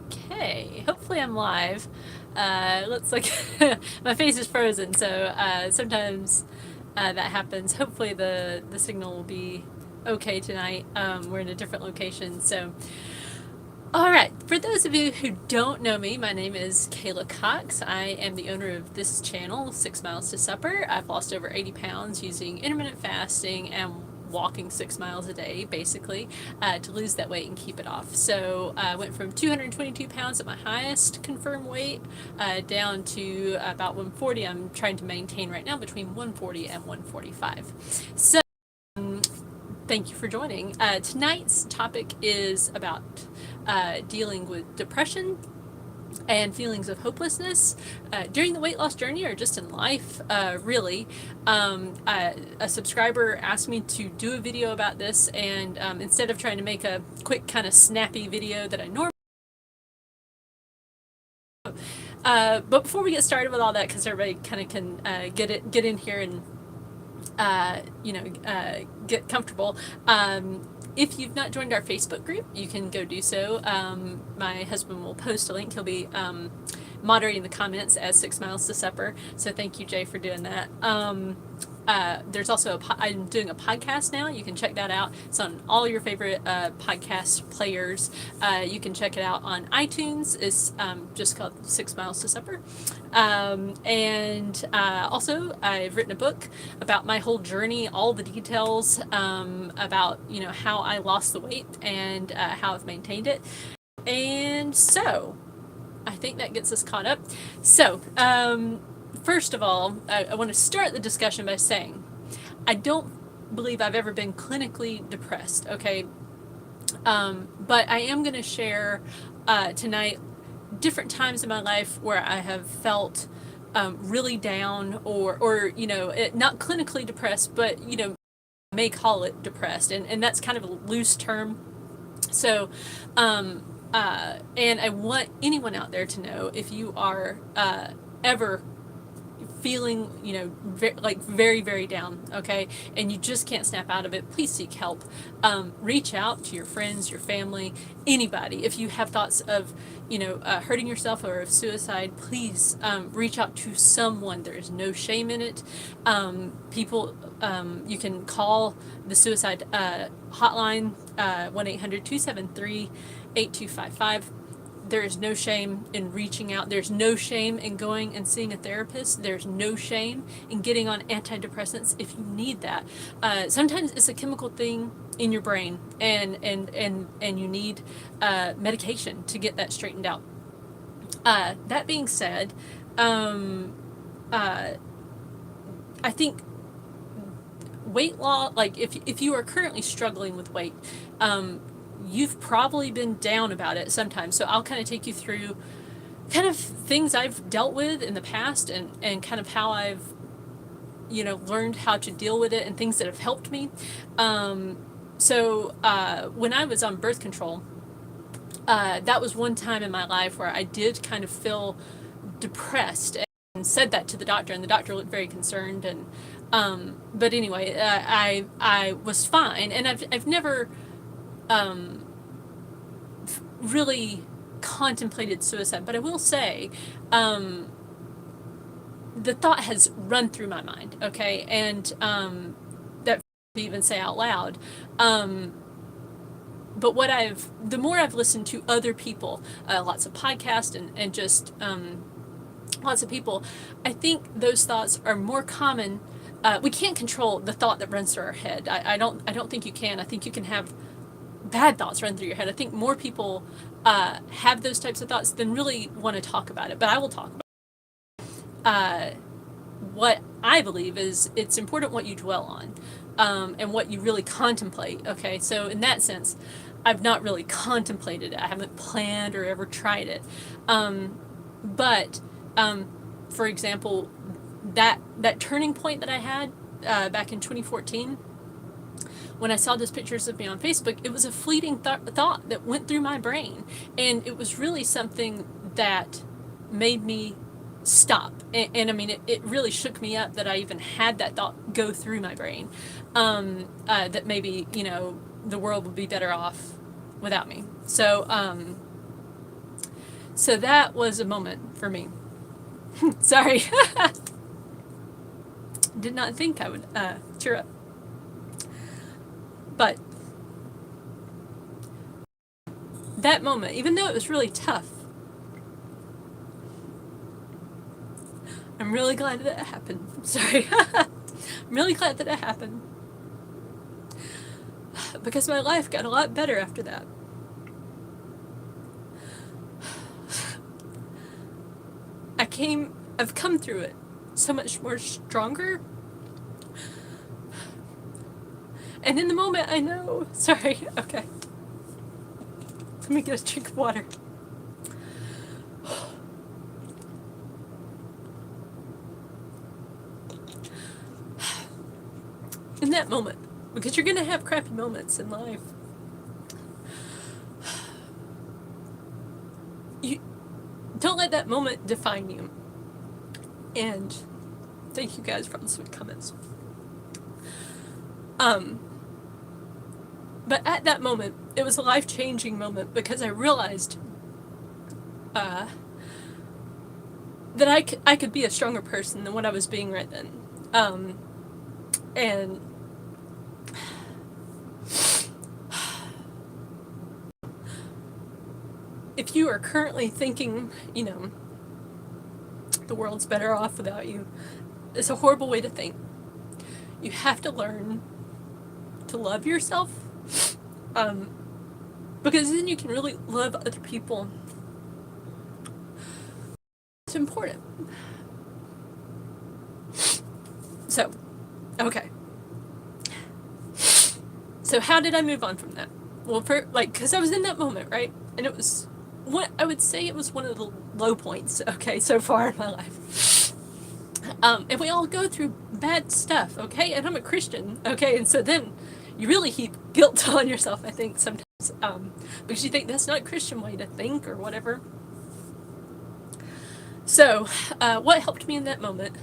Okay, hopefully I'm live. Looks like my face is frozen, so sometimes that happens. Hopefully the signal will be okay tonight. We're in a different location, so. All right, for those of you who don't know me, my name is Kayla Cox. I am the owner of this channel, 6 Miles to Supper. I've lost over 80 pounds using intermittent fasting and walking 6 miles a day, basically, to lose that weight and keep it off. So I went from 222 pounds at my highest confirmed weight down to about 140. I'm trying to maintain right now between 140 and 145. So thank you for joining. Tonight's topic is about dealing with depression and feelings of hopelessness during the weight loss journey or just in life, really. A subscriber asked me to do a video about this, and instead of trying to make a quick, kind of snappy video that I normally but before we get started with all that, because everybody kind of can get in here and get comfortable. If you've not joined our Facebook group, you can go do so. My husband will post a link. He'll be moderating the comments as 6 Miles to Supper. So thank you, Jay, for doing that. There's also I'm doing a podcast now. You can check that out. It's on all your favorite podcast players. You can check it out on iTunes. It's just called 6 Miles to Supper. And also, I've written a book about my whole journey, all the details about how I lost the weight and how I've maintained it. And so, I think that gets us caught up. So, first of all, I want to start the discussion by saying I don't believe I've ever been clinically depressed, okay? But I am going to share tonight different times in my life where I have felt really down or not clinically depressed, but, may call it depressed. And that's kind of a loose term. So, and I want anyone out there to know if you are ever feeling, very, very down, okay, and you just can't snap out of it, please seek help. Reach out to your friends, your family, anybody. If you have thoughts of, hurting yourself or of suicide, please reach out to someone. There is no shame in it. People, you can call the suicide hotline, 1-800-273-8255. There is no shame in reaching out. There's no shame in going and seeing a therapist. There's no shame in getting on antidepressants if you need that. Sometimes it's a chemical thing in your brain, and you need medication to get that straightened out. That being said, I think weight loss, like if you are currently struggling with weight, you've probably been down about it sometimes. So I'll kind of take you through kind of things I've dealt with in the past and kind of how I've, learned how to deal with it and things that have helped me. So when I was on birth control, that was one time in my life where I did kind of feel depressed and said that to the doctor, and the doctor looked very concerned. And but anyway, I was fine, and I've never really contemplated suicide, but I will say the thought has run through my mind, okay, and that to even say out loud. But the more I've listened to other people, lots of podcasts and just lots of people, I think those thoughts are more common. We can't control the thought that runs through our head. I don't think you can. I think you can have bad thoughts run through your head. I think more people have those types of thoughts than really want to talk about it. But I will talk about it. What I believe is it's important what you dwell on and what you really contemplate. Okay, so in that sense, I've not really contemplated it. I haven't planned or ever tried it. But for example, that turning point that I had back in 2014, when I saw those pictures of me on Facebook, it was a fleeting thought that went through my brain, and it was really something that made me stop. And I mean, it really shook me up that I even had that thought go through my brain, that maybe, the world would be better off without me. So So that was a moment for me. Sorry. Did not think I would cheer up. But that moment, even though it was really tough, I'm really glad that it happened. Sorry. I'm really glad that it happened. Because my life got a lot better after that. I've come through it so much more stronger. And in the moment, I know. Sorry. Okay. Let me get a drink of water. In that moment, because you're going to have crappy moments in life, you don't let that moment define you. And thank you guys for all the sweet comments. But at that moment, it was a life-changing moment because I realized that I could be a stronger person than what I was being right then. And if you are currently thinking, the world's better off without you, it's a horrible way to think. You have to learn to love yourself, because then you can really love other people. It's important. So, okay. So how did I move on from that? Well, because I was in that moment, right? And it was I would say it was one of the low points, okay, so far in my life. And we all go through bad stuff, okay? And I'm a Christian, okay? And so then you really heap guilt on yourself, I think, sometimes, because you think that's not a Christian way to think or whatever. So, what helped me in that moment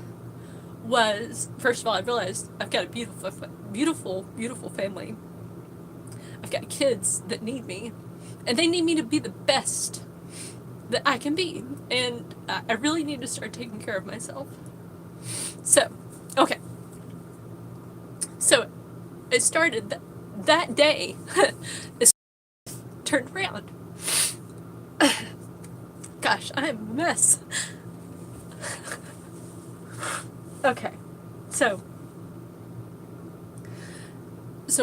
was, first of all, I realized I've got a beautiful, beautiful, beautiful family. I've got kids that need me, and they need me to be the best that I can be, and I really need to start taking care of myself. So, okay. So, it started that day. It turned around. Gosh, I'm a mess. Okay. So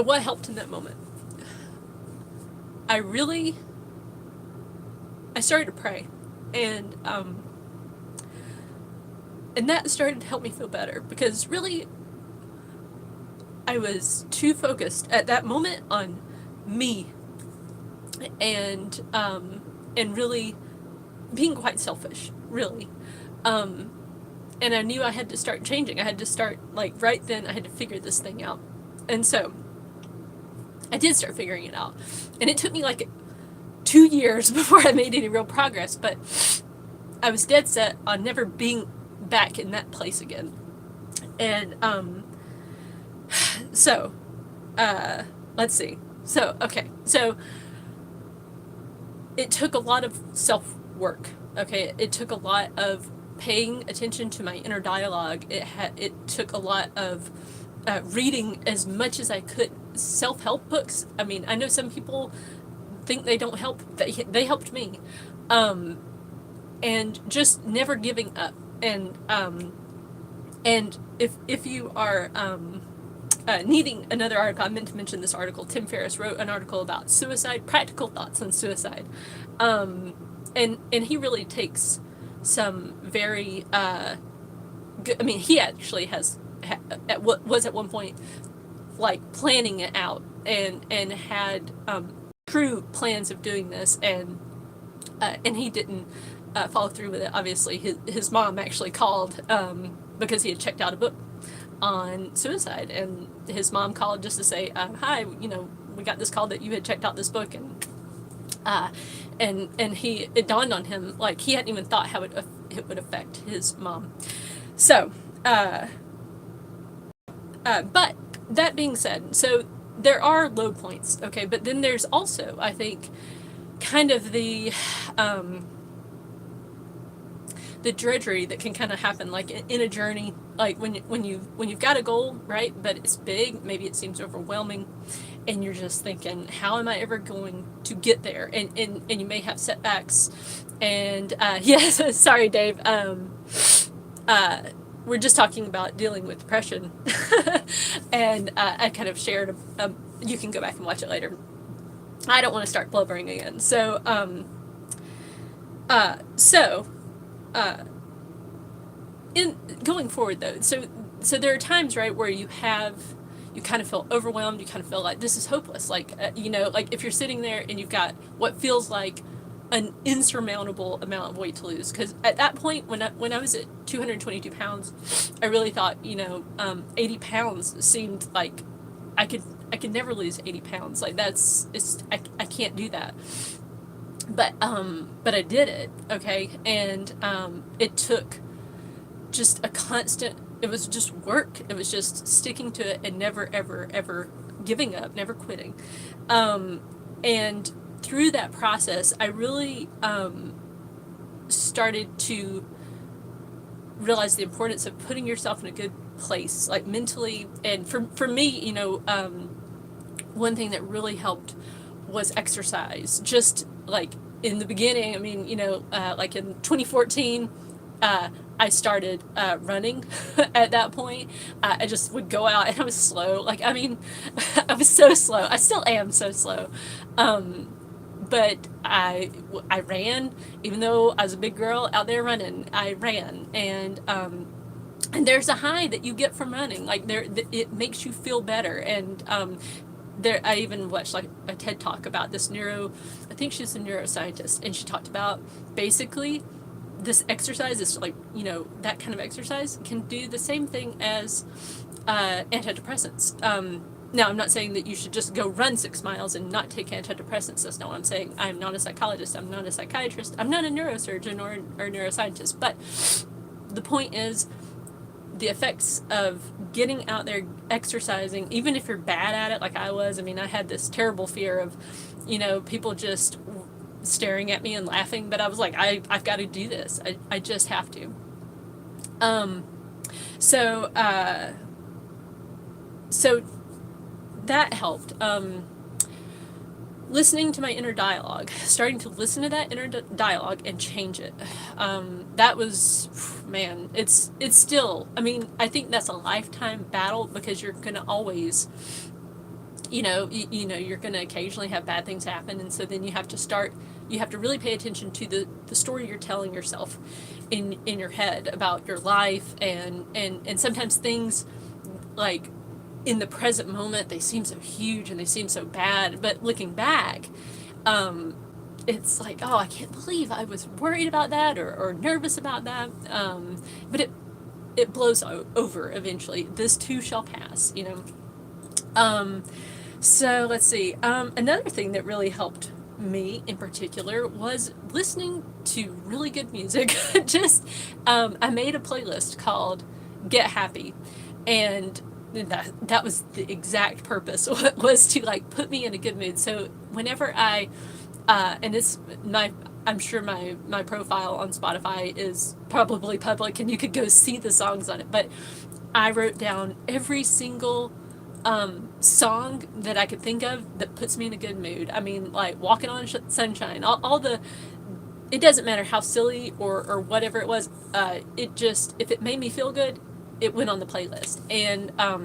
what helped in that moment? I started to pray, and that started to help me feel better, because really I was too focused at that moment on me, and really being quite selfish, really. And I knew I had to start changing. I had to start, right then, I had to figure this thing out. And so I did start figuring it out. And it took me 2 years before I made any real progress, but I was dead set on never being back in that place again. And so let's see. So, okay. So it took a lot of self-work. Okay? It took a lot of paying attention to my inner dialogue. It took a lot of reading as much as I could self-help books. I mean, I know some people think they don't help. They helped me. And just never giving up. And if you are needing another article, I meant to mention this article. Tim Ferriss wrote an article about suicide, practical thoughts on suicide, and he really takes some very good. I mean, he actually was at one point planning it out and had true plans of doing this, and he didn't follow through with it. Obviously, his mom actually called because he had checked out a book on suicide, and his mom called just to say, hi, we got this call that you had checked out this book, and it dawned on him, he hadn't even thought how it would affect his mom. So, but that being said, so there are low points, okay, but then there's also, I think, kind of the the drudgery that can kind of happen, like in a journey, like when you've got a goal, right, but it's big, maybe it seems overwhelming, and you're just thinking, how am I ever going to get there? And you may have setbacks, and yes, sorry, Dave. We're just talking about dealing with depression, and I kind of shared you can go back and watch it later. I don't want to start blubbering again. So, in going forward though, so there are times, right, where you kind of feel overwhelmed, you kind of feel like this is hopeless, like like if you're sitting there and you've got what feels like an insurmountable amount of weight to lose, because at that point when I was at 222 pounds, I really thought 80 pounds seemed like I could never lose 80 pounds, like I can't do that. But I did it, okay, and it took just a constant, it was just work, it was just sticking to it and never ever ever giving up, never quitting, and through that process I really started to realize the importance of putting yourself in a good place, like mentally. And for me, one thing that really helped was exercise. Just like in the beginning, I mean, like in 2014, I started running. At that point, I just would go out, and I was slow. Like, I mean, I was so slow. I still am so slow. But I ran, even though I was a big girl out there running. I ran, and there's a high that you get from running. Like, it makes you feel better. And I even watched like a TED talk about this I think she's a neuroscientist, and she talked about basically this exercise is like, that kind of exercise can do the same thing as antidepressants. Now, I'm not saying that you should just go run 6 miles and not take antidepressants. That's not what I'm saying. I'm not a psychologist. I'm not a psychiatrist. I'm not a neurosurgeon or a neuroscientist. But the point is, the effects of getting out there, exercising, even if you're bad at it, like I was. I mean, I had this terrible fear of, people just staring at me and laughing. But I was like, I've got to do this. I just have to. So that helped. Listening to my inner dialogue, starting to listen to that inner dialogue and change it. That was, man, it's still, I mean, I think that's a lifetime battle, because you're going to always, you're going to occasionally have bad things happen. And so then you have to really pay attention to the story you're telling yourself in your head about your life. And sometimes things, like, in the present moment, they seem so huge and they seem so bad, but looking back, it's like, oh, I can't believe I was worried about that or nervous about that. But it blows over eventually. This too shall pass, So let's see. Another thing that really helped me in particular was listening to really good music. Just, I made a playlist called Get Happy, and that was the exact purpose, was to like put me in a good mood. So whenever and it's I'm sure my profile on Spotify is probably public and you could go see the songs on it, but I wrote down every single song that I could think of that puts me in a good mood. I mean, like Walking on Sunshine, all the, it doesn't matter how silly or whatever it was, if it made me feel good, it went on the playlist. And I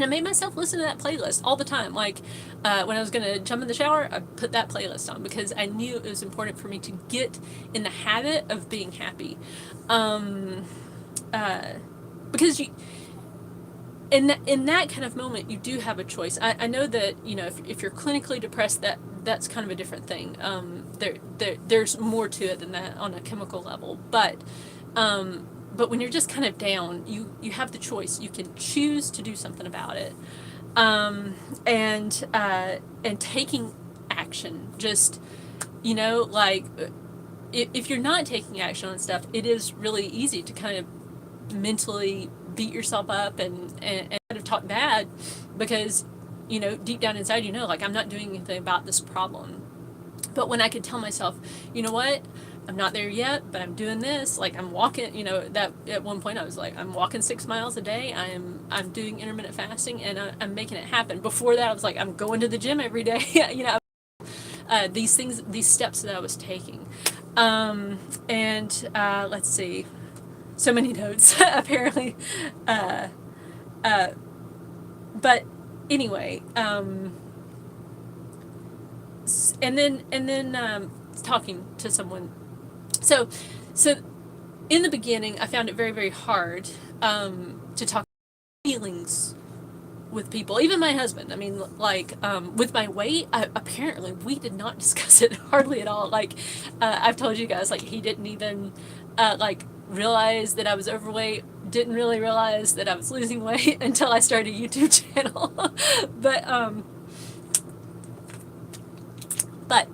made myself listen to that playlist all the time. Like, when I was going to jump in the shower, I put that playlist on, because I knew it was important for me to get in the habit of being happy. Because in that kind of moment, you do have a choice. I know that, if you're clinically depressed, that's kind of a different thing. There's more to it than that on a chemical level. But when you're just kind of down, you have the choice. You can choose to do something about it, and taking action. Just, like, if you're not taking action on stuff, it is really easy to kind of mentally beat yourself up and kind of talk bad, because deep down inside, like, I'm not doing anything about this problem. But when I could tell myself, you know what, I'm not there yet, but I'm doing this. Like I'm walking, that at one point I was like, I'm walking 6 miles a day. I'm doing intermittent fasting, and I'm making it happen. Before that, I was like, I'm going to the gym every day. These steps that I was taking. Let's see, so many notes apparently. But anyway, and then talking to someone. So in the beginning, I found it very, very hard to talk feelings with people, even my husband. I mean, like with my weight, apparently we did not discuss it hardly at all. Like I've told you guys, like he didn't even like realize that I was overweight. Didn't really realize that I was losing weight until I started a YouTube channel. but but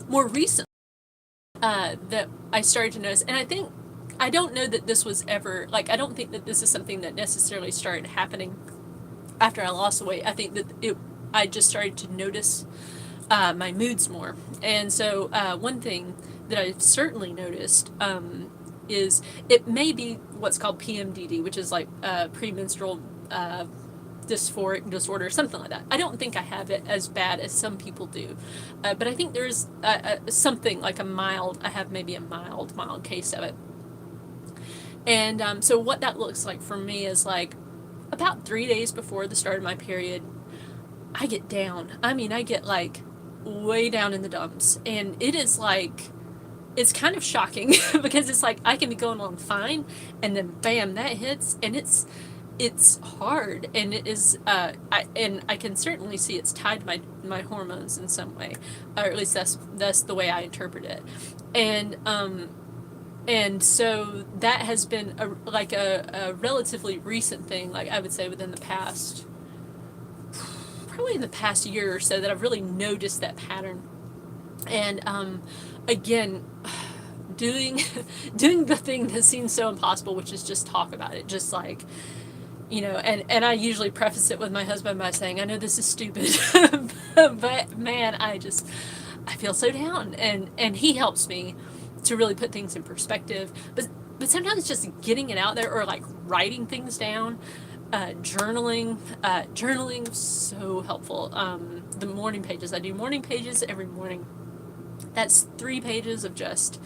more recently, that I started to notice, and I don't know that this was ever, like, I don't think that this is something that necessarily started happening after I lost the weight. I think that I just started to notice my moods more. And so one thing that I've certainly noticed is it may be what's called PMDD, which is like premenstrual dysphoric disorder, something like that. I don't think I have it as bad as some people do, but I think there's something like I have maybe a mild case of it. And so what that looks like for me is like about 3 days before the start of my period, I get down. I mean, I get like way down in the dumps, and it is like, it's kind of shocking because it's like I can be going on fine, and then bam, that hits, and it's hard, and it is I can certainly see it's tied to my hormones in some way, or at least that's the way I interpret it. And so that has been a relatively recent thing, like I would say within the past, probably in the past year or so, that I've really noticed that pattern. And again, doing the thing that seems so impossible, which is just talk about it, just like, and I usually preface it with my husband by saying, I know this is stupid, but man, I feel so down, and he helps me to really put things in perspective. But sometimes just getting it out there, or like writing things down, journaling, so helpful. The morning pages, I do morning pages every morning. That's 3 pages of just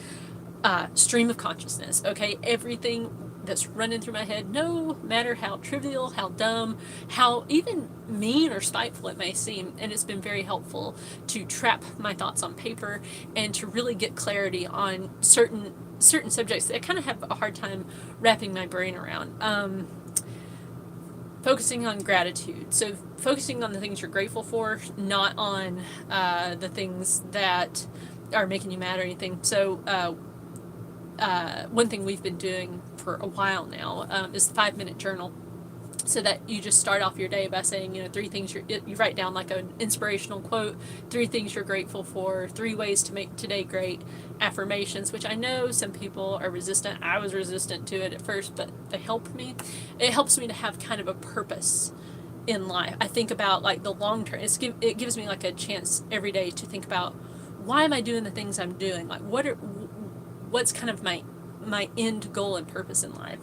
stream of consciousness. Okay, everything that's running through my head, no matter how trivial, how dumb, how even mean or spiteful it may seem. And it's been very helpful to trap my thoughts on paper and to really get clarity on certain subjects that I kind of have a hard time wrapping my brain around. Focusing on gratitude. So focusing on the things you're grateful for, not on the things that are making you mad or anything. So one thing we've been doing for a while now is the 5-minute journal. So that you just start off your day by saying, 3 things you write down, like an inspirational quote, 3 things you're grateful for, 3 ways to make today great, affirmations, which I know some people are resistant. I was resistant to it at first, but they help me. It helps me to have kind of a purpose in life. I think about like the long term. It gives me like a chance every day to think about, why am I doing the things I'm doing? Like what's kind of my end goal and purpose in life.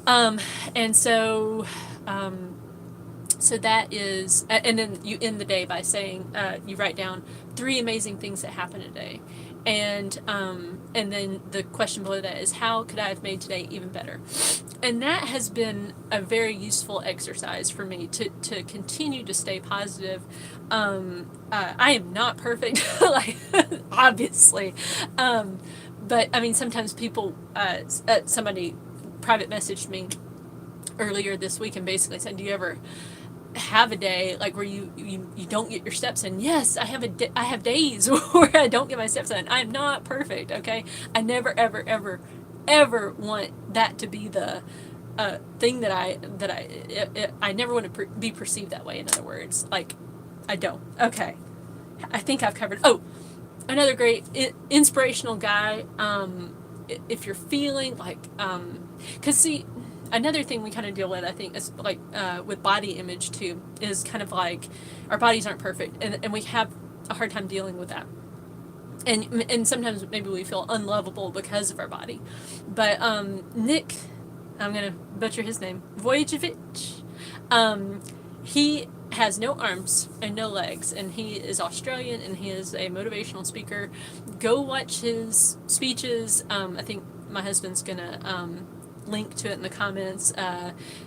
And so that is, and then you end the day by saying, you write down 3 amazing things that happened today. And then the question below that is, how could I have made today even better? And that has been a very useful exercise for me to continue to stay positive. I am not perfect, like, obviously. But I mean, sometimes people, somebody private messaged me earlier this week and basically said, do you ever have a day like where you don't get your steps in? Yes, I have days where I don't get my steps in. I'm not perfect, okay? I never ever want that to be the thing that I never want to be perceived that way. In other words, like, I don't. Okay, I think I've covered. Oh, another great inspirational guy. If you're feeling like, because see, another thing we kind of deal with, I think, is like with body image too, is kind of like our bodies aren't perfect, and we have a hard time dealing with that. and sometimes maybe we feel unlovable because of our body. But Nick, I'm gonna butcher his name, Vujicic, he has no arms and no legs, and he is Australian, and he is a motivational speaker. Go watch his speeches. I think my husband's gonna link to it in the comments.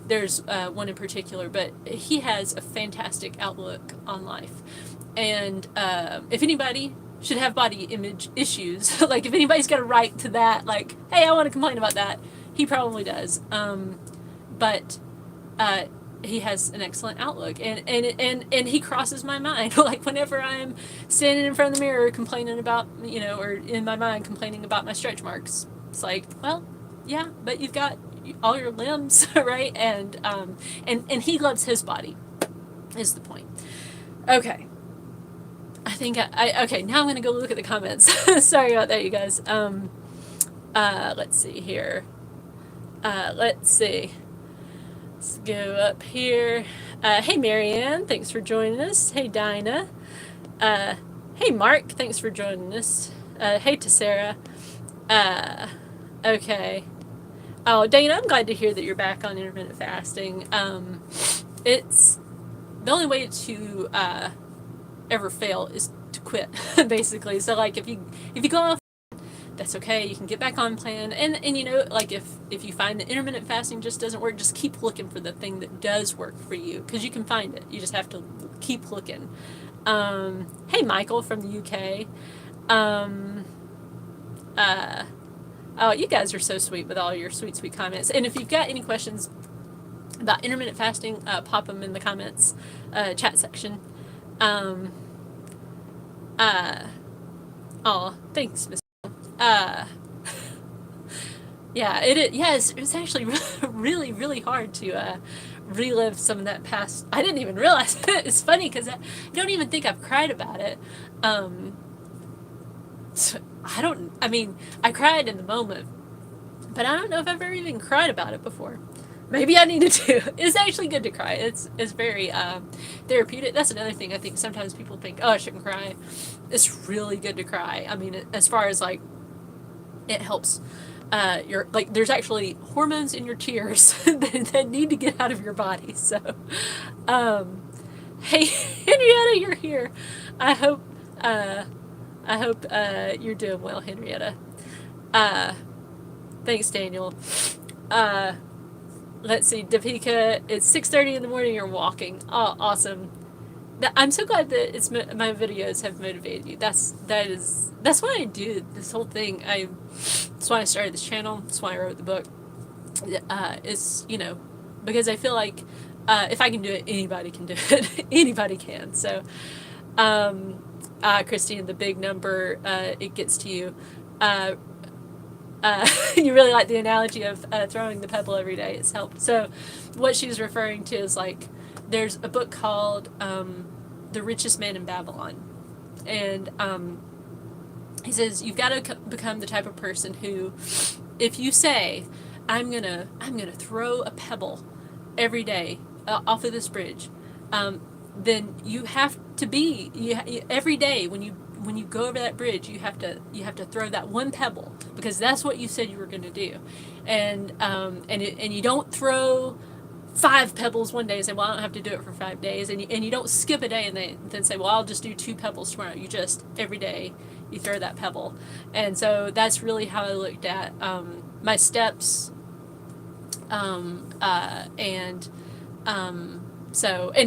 There's one in particular, but he has a fantastic outlook on life. And if anybody should have body image issues, like if anybody's got a right to that, like, hey, I want to complain about that, he probably does. But he has an excellent outlook, and he crosses my mind. Like whenever I'm standing in front of the mirror complaining about, or in my mind complaining about my stretch marks, it's like, well, yeah, but you've got all your limbs, right? And he loves his body, is the point. Okay. I think okay, now I'm going to go look at the comments. Sorry about that, you guys. Let's see here. Let's see. Let's go up here. Hey, Marianne, thanks for joining us. Hey, Dinah. Hey, Mark, thanks for joining us. Hey, Tessera. Okay. Oh, Dana, I'm glad to hear that you're back on intermittent fasting. It's the only way to ever fail is to quit, basically. So, like, if you go off, that's okay. You can get back on plan, and like if you find that intermittent fasting just doesn't work, just keep looking for the thing that does work for you, because you can find it. You just have to keep looking. Hey, Michael from the UK. Oh, you guys are so sweet with all your sweet comments. And if you've got any questions about intermittent fasting, pop them in the comments chat section. Thanks, Miss. Yeah, it's actually really, really hard to relive some of that past. I didn't even realize it. It's funny because I don't even think I've cried about it. I cried in the moment, but I don't know if I've ever even cried about it before. Maybe I needed to. It's actually good to cry. It's very therapeutic. That's another thing. I think sometimes people think, oh, I shouldn't cry. It's really good to cry. I mean, as far as like, it helps. There's actually hormones in your tears that need to get out of your body. So, hey, Henrietta, you're here. I hope you're doing well, Henrietta. Thanks, Daniel. Let's see, Deepika, it's 6:30 in the morning, you're walking. Oh, awesome. I'm so glad that my videos have motivated you. That's why I do this whole thing. That's why I started this channel. That's why I wrote the book. It's, because I feel like if I can do it, anybody can do it. Anybody can. So, Christine, the big number, it gets to you. You really like the analogy of throwing the pebble every day. It's helped. So what she's referring to is like, there's a book called The Richest Man in Babylon. And he says, you've got to become the type of person who, if you say, I'm gonna throw a pebble every day off of this bridge, then you have to be, every day when you go over that bridge, you have to throw that one pebble, because that's what you said you were going to do, and you don't throw 5 pebbles one day and say, well, I don't have to do it for 5 days, and you don't skip a day and then say, well, I'll just do 2 pebbles tomorrow. You just, every day you throw that pebble. And so that's really how I looked at my steps, and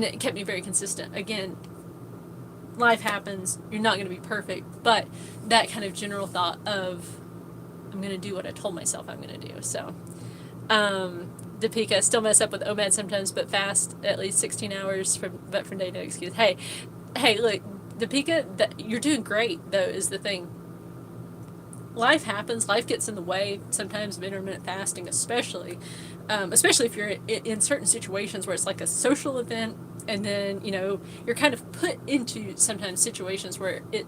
it kept me very consistent. Again, life happens, you're not going to be perfect, but that kind of general thought of, I'm going to do what I told myself I'm going to do. So, Deepika, still mess up with OMAD sometimes, but fast at least 16 hours from day, no excuse. Hey, look, Deepika, you're doing great, though, is the thing. Life happens, life gets in the way sometimes of intermittent fasting, especially if you're in certain situations where it's like a social event, and then, you're kind of put into sometimes situations where it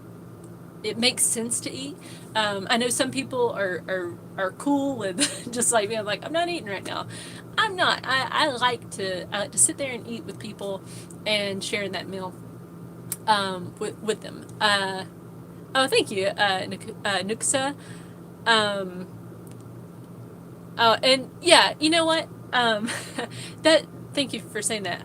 makes sense to eat. I know some people are cool with just like being like, I'm not eating right now. I'm not. I like to sit there and eat with people and sharing that meal with them. Oh, thank you, Nuxa. Um, oh, and yeah, you know what? That. Thank you for saying that.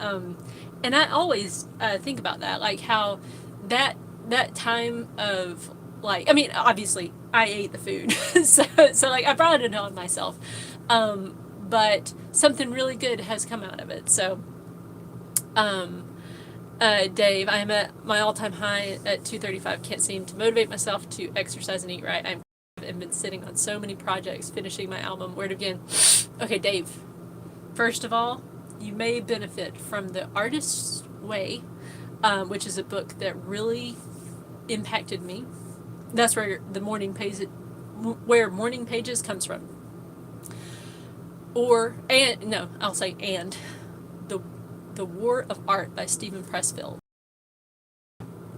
And I always think about that, like how that that time of like, I mean, obviously I ate the food, so like I brought it on myself, but something really good has come out of it. So, um, Dave, I am at my all-time high at 235. Can't seem to motivate myself to exercise and eat right. I've been sitting on so many projects, finishing my album. Where to begin? Okay, Dave. First of all, you may benefit from The Artist's Way, which is a book that really impacted me. That's where Morning Pages comes from. Or and no, I'll say and the the War of Art by Stephen Pressfield.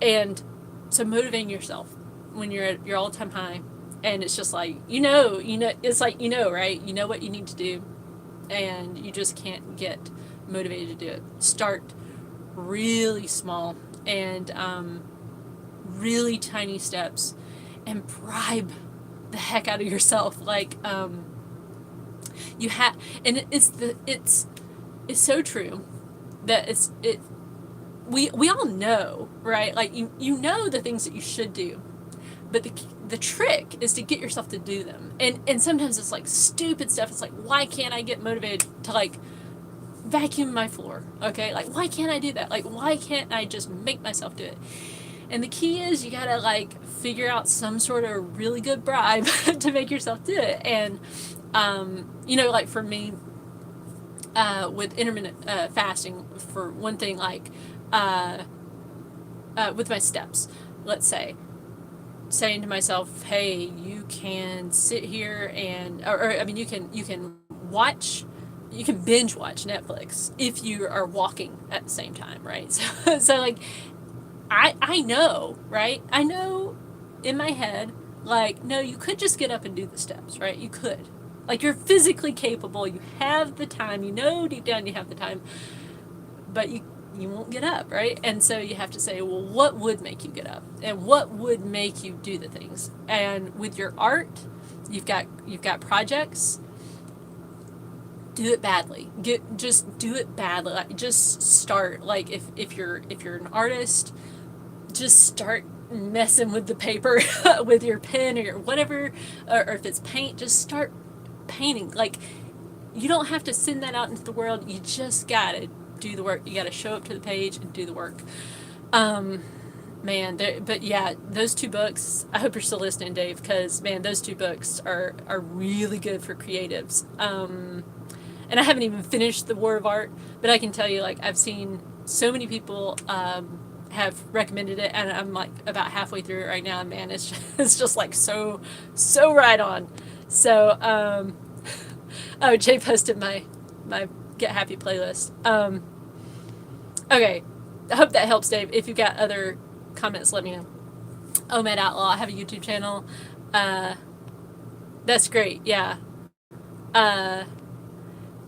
And so motivating yourself when you're at your all time high, and it's just like it's like right, you know what you need to do, and you just can't get motivated to do it. Start really small and really tiny steps, and bribe the heck out of yourself. Like you have, and it's so true that we all know, right? Like you know the things that you should do, but the trick is to get yourself to do them. And sometimes it's like stupid stuff. It's like, why can't I get motivated to like vacuum my floor? Okay, like why can't I do that? Like why can't I just make myself do it? And the key is you gotta like figure out some sort of really good bribe to make yourself do it. And like for me, with intermittent fasting, for one thing, like with my steps, let's say, saying to myself, hey, you can sit here and, or I mean, you can binge watch Netflix if you are walking at the same time, right? So like, I know, right? I know in my head, like, no, you could just get up and do the steps, right? You could. Like, you're physically capable, you have the time, you know deep down you have the time, but you won't get up, right? And so you have to say, well, what would make you get up? And what would make you do the things? And with your art, you've got projects. Do it badly. Just do it badly. Like, just start. Like if you're an artist, just start messing with the paper with your pen or your whatever, or if it's paint, just start painting. Like, you don't have to send that out into the world. You just gotta do the work. You gotta show up to the page and do the work. Man, but yeah, those two books, I hope you're still listening, Dave, because man, those two books are really good for creatives. And I haven't even finished The War of Art, but I can tell you, like, I've seen so many people have recommended it, and I'm like about halfway through it right now, and man, it's just like so right on. So oh, Jay posted my Get Happy playlist. Okay, I hope that helps, Dave. If you've got other comments, let me know. OMAD Outlaw, I have a YouTube channel. That's great, yeah.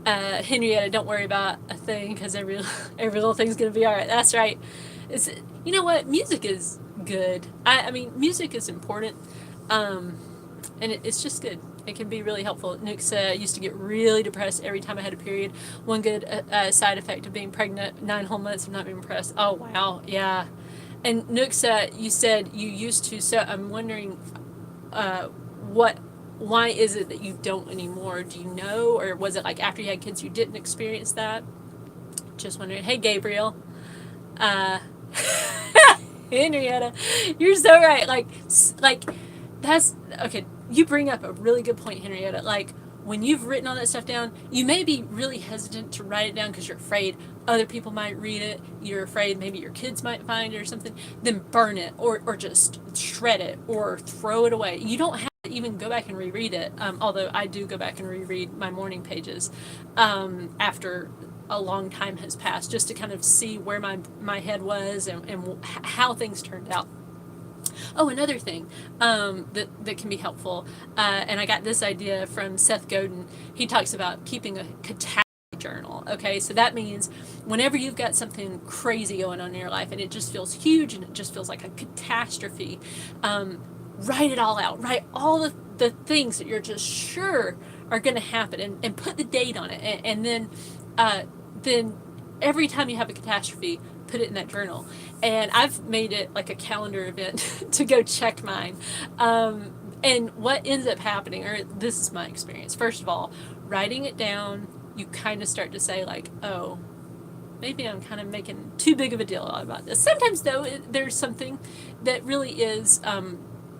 Henrietta, don't worry about a thing, because every little thing's gonna be all right. That's right. You know what? Music is good. I mean, music is important, and it's just good. It can be really helpful. Nukes used to get really depressed every time I had a period. One good side effect of being pregnant, 9 whole months of not being depressed. Oh, wow. Yeah. And Nukes, you said you used to, so I'm wondering why is it that you don't anymore? Do you know? Or was it like after you had kids you didn't experience that? Just wondering. Hey, Gabriel. Henrietta, you're so right. Like that's okay. You bring up a really good point, Henrietta. Like, when you've written all that stuff down, you may be really hesitant to write it down because you're afraid other people might read it. You're afraid maybe your kids might find it or something. Then burn it, or just shred it, or throw it away. You don't have to even go back and reread it. Although I do go back and reread my morning pages after a long time has passed, just to kind of see where my head was and how things turned out. Oh, another thing that can be helpful, and I got this idea from Seth Godin. He talks about keeping a catastrophe journal. Okay, so that means whenever you've got something crazy going on in your life and it just feels huge and it just feels like a catastrophe, write it all out. Write all the things that you're just sure are going to happen, and put the date on it, and then every time you have a catastrophe, put it in that journal. And I've made it like a calendar event to go check mine. And what ends up happening, or this is my experience, first of all, writing it down, you kind of start to say like, oh, maybe I'm kind of making too big of a deal about this. Sometimes though, there's something that really is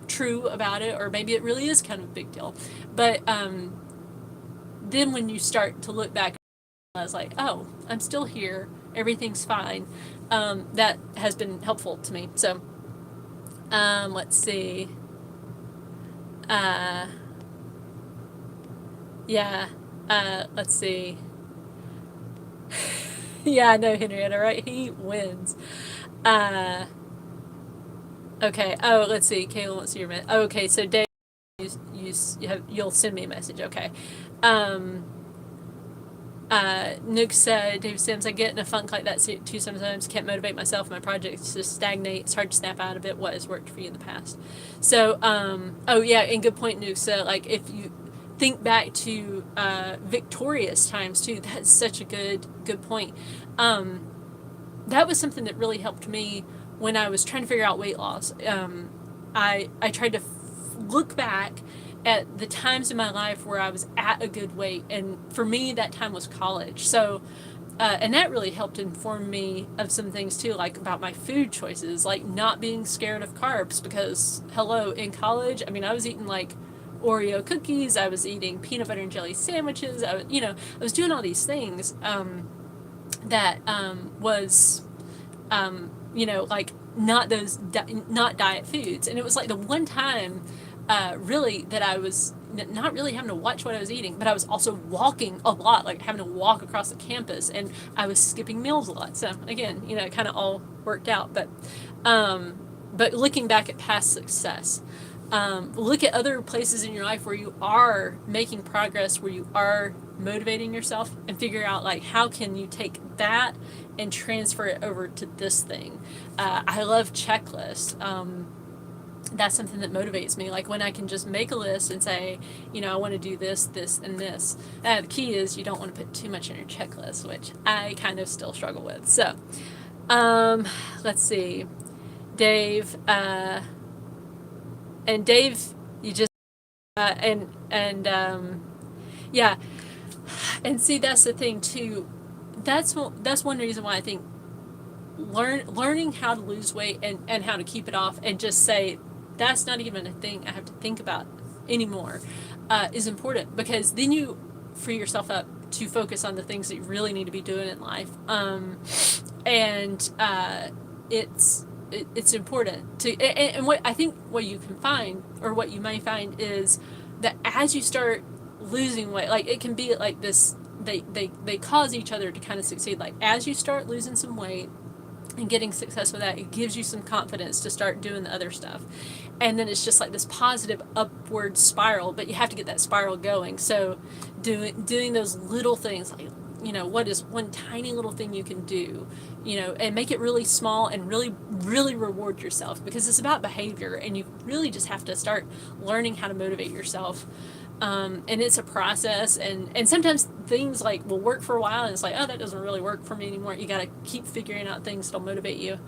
true about it, or maybe it really is kind of a big deal. But then when you start to look back, I was like, oh, I'm still here. Everything's fine. That has been helpful to me. So, let's see. Yeah. Let's see. Yeah, I know, Henrietta, right? He wins. Okay. Oh, let's see. Kayla wants to hear me. Okay, so Dave, you'll send me a message. Okay. Nook said, David Sims, I get in a funk like that too sometimes. Can't motivate myself. My projects just stagnate. It's hard to snap out of it. What has worked for you in the past? So, oh yeah, and good point, Nook. So, like, if you think back to victorious times too, that's such a good point. That was something that really helped me when I was trying to figure out weight loss. I tried to look back at the times in my life where I was at a good weight, and for me that time was college. So and that really helped inform me of some things too, like about my food choices, like not being scared of carbs, because hello, in college, I mean, I was eating like Oreo cookies, I was eating peanut butter and jelly sandwiches, I was doing all these things that was like not those not diet foods. And it was like the one time really that I was not really having to watch what I was eating, but I was also walking a lot, like having to walk across the campus, and I was skipping meals a lot. So again, it kind of all worked out. But looking back at past success, look at other places in your life where you are making progress, where you are motivating yourself, and figure out like how can you take that and transfer it over to this thing. I love checklists. That's something that motivates me. Like when I can just make a list and say, I want to do this, this, and this. The key is you don't want to put too much in your checklist, which I kind of still struggle with. So, let's see. Dave, and Dave, you just, yeah. And see, that's the thing too. That's one reason why I think learning how to lose weight and how to keep it off, and just say, that's not even a thing I have to think about anymore, is important, because then you free yourself up to focus on the things that you really need to be doing in life. It's important to, and what I think what you can find, or what you may find, is that as you start losing weight, like it can be like this, they cause each other to kind of succeed. Like as you start losing some weight and getting success with that, it gives you some confidence to start doing the other stuff. And then it's just like this positive upward spiral, but you have to get that spiral going. So doing those little things, like, what is one tiny little thing you can do, and make it really small, and really, really reward yourself, because it's about behavior, and you really just have to start learning how to motivate yourself. And it's a process, and sometimes things like will work for a while, and it's like, oh, that doesn't really work for me anymore. You got to keep figuring out things that'll motivate you.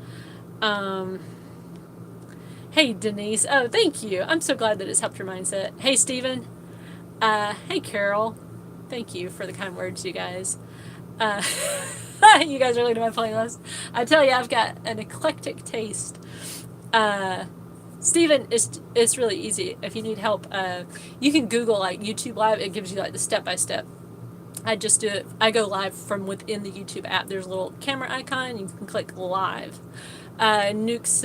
Hey, Denise. Oh, thank you. I'm so glad that it's helped your mindset. Hey, Stephen. Hey, Carol. Thank you for the kind words, you guys. You guys are looking at my playlist. I tell you, I've got an eclectic taste. Stephen, it's really easy. If you need help, you can Google like YouTube Live. It gives you like the step-by-step. I just do it. I go live from within the YouTube app. There's a little camera icon. You can click live. Nukes,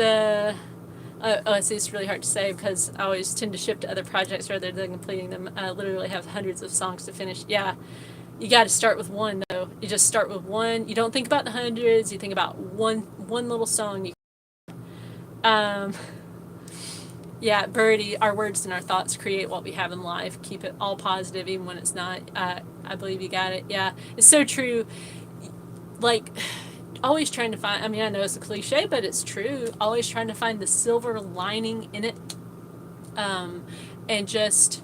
it's really hard to say because I always tend to shift to other projects rather than completing them. I literally have hundreds of songs to finish. Yeah, you got to start with one though. You just start with one. You don't think about the hundreds. You think about one little song. Yeah, Birdie, our words and our thoughts create what we have in life. Keep it all positive, even when it's not. I believe you got it. Yeah, it's so true. Like, always trying to find, I mean, I know it's a cliche, but it's true. Always trying to find the silver lining in it, and just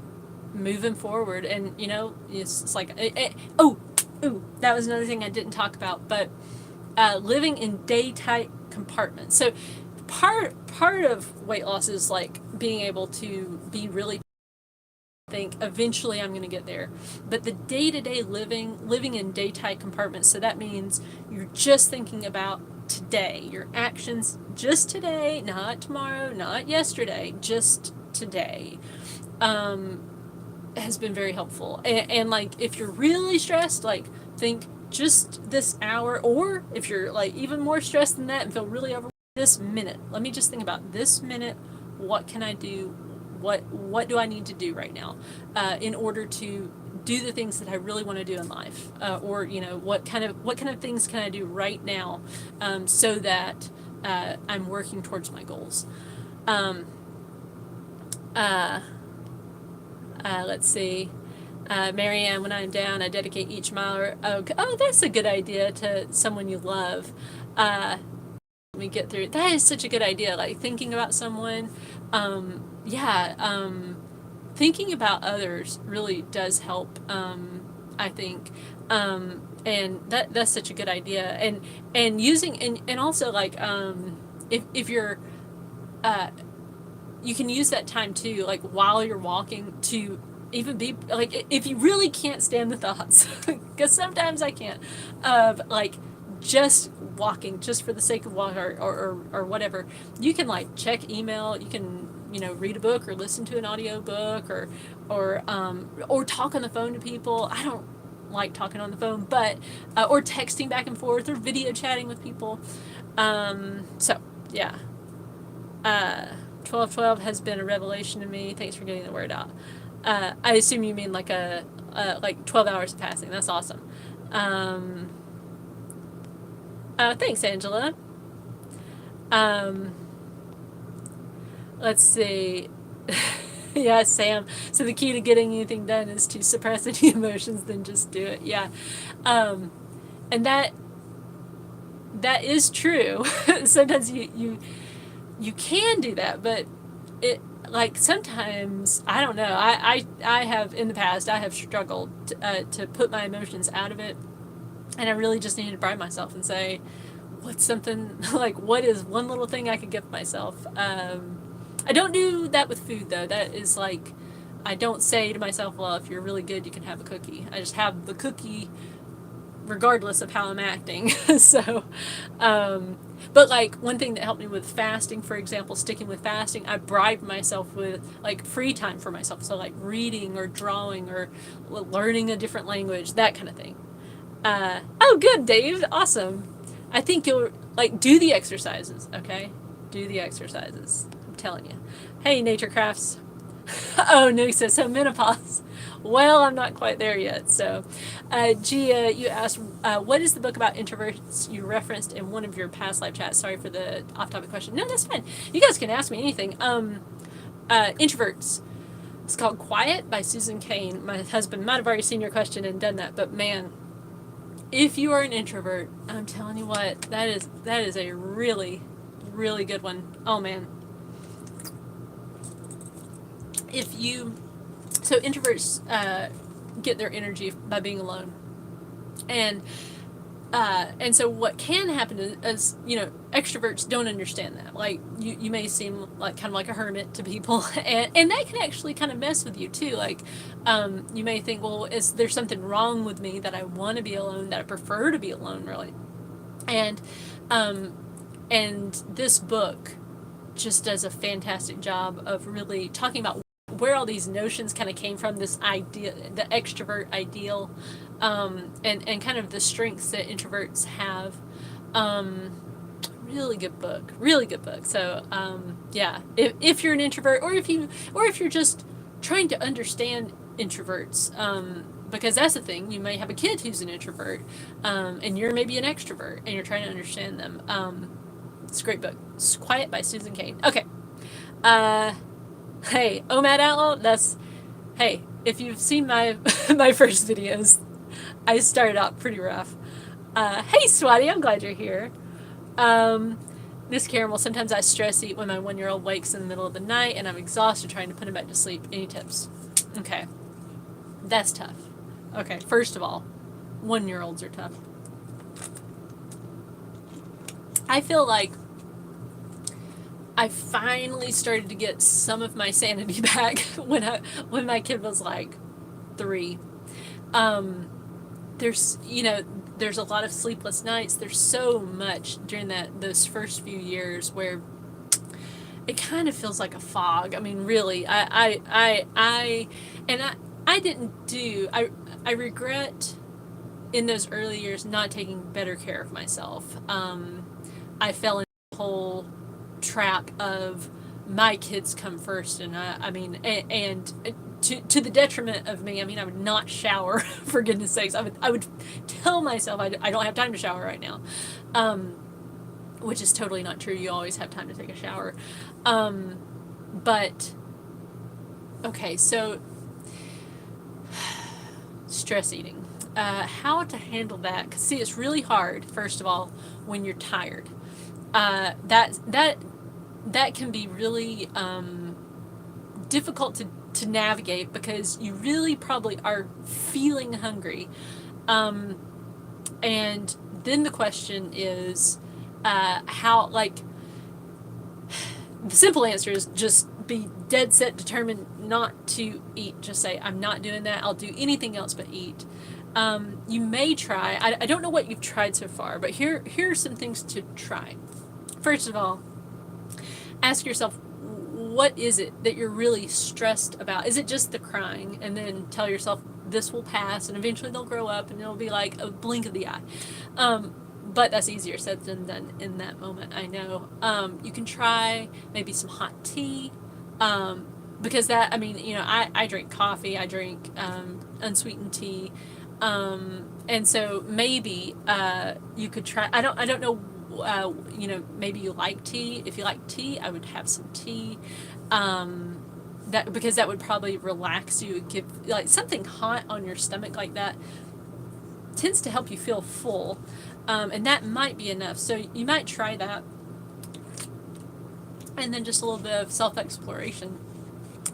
moving forward. And, you know, it's like, that was another thing I didn't talk about, but living in day tight compartments. So part of weight loss is like being able to be really think eventually I'm going to get there, but the day-to-day living in day tight compartments, so that means you're just thinking about today, your actions just today, not tomorrow, not yesterday, just today, has been very helpful. And like if you're really stressed, like think just this hour, or if you're like even more stressed than that and feel really overwhelmed, this minute, let me just think about this minute, what can I do, what do I need to do right now, in order to do the things that I really want to do in life, or you know what kind of things can I do right now, so that I'm working towards my goals. Let's see. Marianne, when I'm down, I dedicate each mile. Oh, that's a good idea, to someone you love. Let me get through. That is such a good idea. Like thinking about someone. Thinking about others really does help. I think. And that's such a good idea. And using and also like if you're you can use that time too, like while you're walking, to even be like, if you really can't stand the thoughts, because sometimes I can't, of like just walking just for the sake of walking, or whatever, you can like check email, you can, you know, read a book or listen to an audio book, or talk on the phone to people. I don't like talking on the phone, but or texting back and forth, or video chatting with people. So yeah. 12/12 has been a revelation to me. Thanks for getting the word out. I assume you mean like like 12 hours of fasting. That's awesome. Thanks, Angela. Let's see. Yeah, Sam. So the key to getting anything done is to suppress any emotions, then just do it. Yeah. And that is true. Sometimes you can do that, but it, like, sometimes, I don't know, I have in the past, I have struggled to put my emotions out of it, and I really just needed to bribe myself and say, what's something, like, what is one little thing I could give myself. I don't do that with food, though. That is like, I don't say to myself, well, if you're really good, you can have a cookie. I just have the cookie regardless of how I'm acting. So, but like one thing that helped me with fasting, for example, sticking with fasting, I bribed myself with like free time for myself. So like reading or drawing or learning a different language, that kind of thing. Oh, good, Dave. Awesome. I think you'll like do the exercises. Okay, do the exercises. I'm telling you. Hey, Nature Crafts. Oh, Nuxa, so menopause. Well, I'm not quite there yet. So, Gia, you asked, what is the book about introverts you referenced in one of your past live chats? Sorry for the off-topic question. No, that's fine. You guys can ask me anything. Introverts. It's called Quiet by Susan Cain. My husband might have already seen your question and done that, but man, if you are an introvert, I'm telling you what, that is a really, really good one. Oh man. So introverts get their energy by being alone, and so what can happen is, you know, extroverts don't understand that. Like you may seem like kind of like a hermit to people, and that can actually kind of mess with you too. Like you may think, well, is there something wrong with me that I want to be alone, that I prefer to be alone, really? And this book just does a fantastic job of really talking about where all these notions kind of came from, this idea, the extrovert ideal, and kind of the strengths that introverts have. Really good book, really good book. So yeah, if you're an introvert, or if you're just trying to understand introverts, because that's the thing, you may have a kid who's an introvert, and you're maybe an extrovert, and you're trying to understand them. It's a great book. It's Quiet by Susan Cain. Okay. Hey, OMAD Outlaw, hey, if you've seen my my first videos, I started out pretty rough. Hey, Swati, I'm glad you're here. This caramel, sometimes I stress eat when my 1-year-old wakes in the middle of the night and I'm exhausted trying to put him back to sleep. Any tips? Okay. That's tough. Okay, first of all, 1-year-olds are tough. I feel like I finally started to get some of my sanity back when my kid was like 3. There's there's a lot of sleepless nights. There's so much during those first few years where it kind of feels like a fog. I mean, really, I didn't do. I regret in those early years not taking better care of myself. I fell into the whole trap of my kids come first, and and to the detriment of me. I mean, I would not shower for goodness sakes. I would tell myself I don't have time to shower right now, which is totally not true. You always have time to take a shower, but okay, so stress eating. How to handle that? 'Cause see, it's really hard. First of all, when you're tired, that can be really difficult to navigate because you really probably are feeling hungry, and then the question is how, like, the simple answer is just be dead set determined not to eat. Just say, I'm not doing that. I'll do anything else but eat. You may try, I don't know what you've tried so far, but here are some things to try. First of all, ask yourself, what is it that you're really stressed about? Is it just the crying? And then tell yourself, this will pass, and eventually they'll grow up, and it'll be like a blink of the eye. But that's easier said than done in that moment, I know. You can try maybe some hot tea, because that, I mean, I drink coffee, I drink unsweetened tea, and so maybe you could try. I don't know. Maybe you like tea. If you like tea, I would have some tea. Because that would probably relax you. Give like something hot on your stomach like that tends to help you feel full, and that might be enough. So you might try that, and then just a little bit of self-exploration.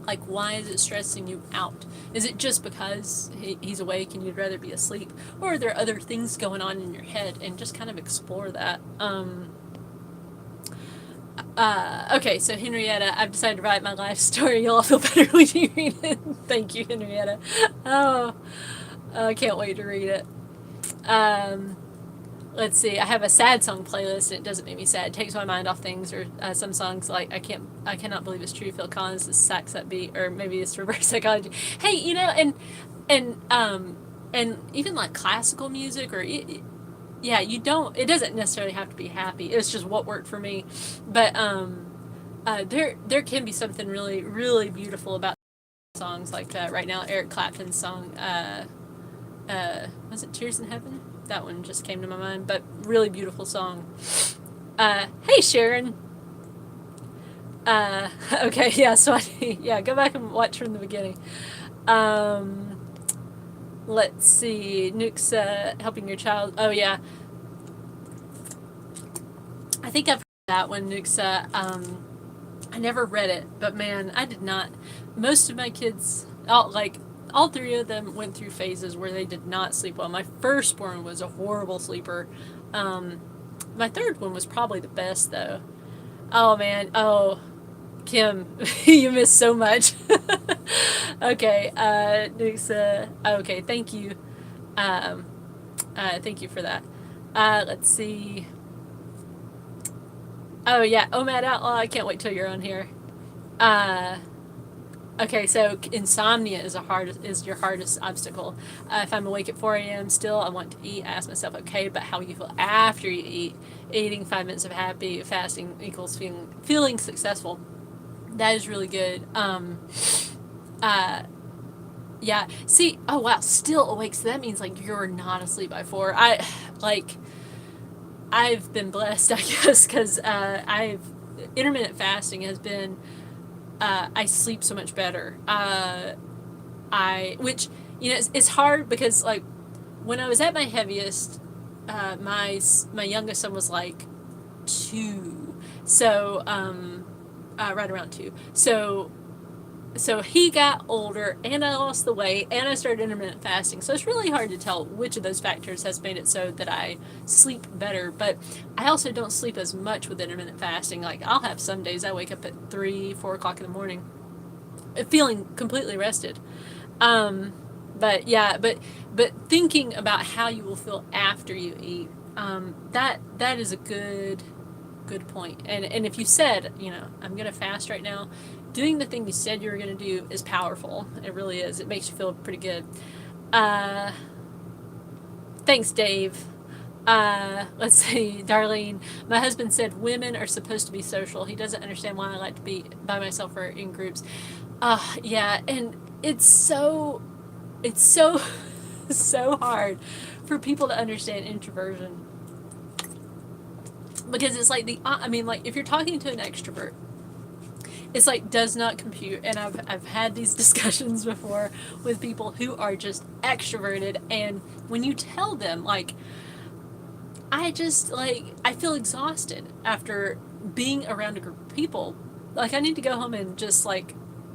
Like, why is it stressing you out? Is it just because he's awake and you'd rather be asleep? Or are there other things going on in your head? And just kind of explore that. Okay, so Henrietta, I've decided to write my life story. You'll all feel better when you read it. Thank you, Henrietta. Oh, I can't wait to read it. Let's see, I have a sad song playlist and it doesn't make me sad. It takes my mind off things, or some songs like I cannot believe it's true, Phil Collins, the sax upbeat, or maybe it's reverse psychology. Hey, and even like classical music, or it doesn't necessarily have to be happy. It's just what worked for me. But there can be something really, really beautiful about songs like that. Right now, Eric Clapton's song, was it Tears in Heaven? That one just came to my mind, but really beautiful song. Hey, Sharon. Okay, yeah, so go back and watch from the beginning. Let's see, Nuke's helping your child. Oh, yeah. I think I've heard that one, Nuke's. I never read it, but man, I did not. Most of my kids, all 3 of them went through phases where they did not sleep well. My firstborn was a horrible sleeper. My 3rd one was probably the best, though. Oh, man. Oh, Kim, you missed so much. Okay, okay, thank you. Thank you for that. Let's see. Oh, yeah, OMAD Outlaw, I can't wait till you're on here. Okay, so insomnia is your hardest obstacle. If I'm awake at 4 a.m. still, I want to eat. I ask myself, okay, but how you feel after you eat? Eating 5 minutes of happy fasting equals feeling successful. That is really good. Yeah. See, oh wow, still awake. So that means like you're not asleep by 4. I've been blessed, I guess, because intermittent fasting has been. I sleep so much better. Which it's hard because like when I was at my heaviest, my youngest son was like 2, so right around 2. So he got older, and I lost the weight, and I started intermittent fasting. So it's really hard to tell which of those factors has made it so that I sleep better. But I also don't sleep as much with intermittent fasting. Like, I'll have some days I wake up at 3, 4 o'clock in the morning feeling completely rested. Um, but yeah, but thinking about how you will feel after you eat, that is a good point. And if you said, I'm gonna fast right now, doing the thing you said you were gonna do is powerful. It really is. It makes you feel pretty good. Uh, Thanks, Dave. Let's see, Darlene. My husband said women are supposed to be social. He doesn't understand why I like to be by myself or in groups. Yeah, and it's so so hard for people to understand introversion, because it's like like if you're talking to an extrovert, it's like does not compute. And I've had these discussions before with people who are just extroverted, and when you tell them, like, I feel exhausted after being around a group of people. Like, I need to go home and just like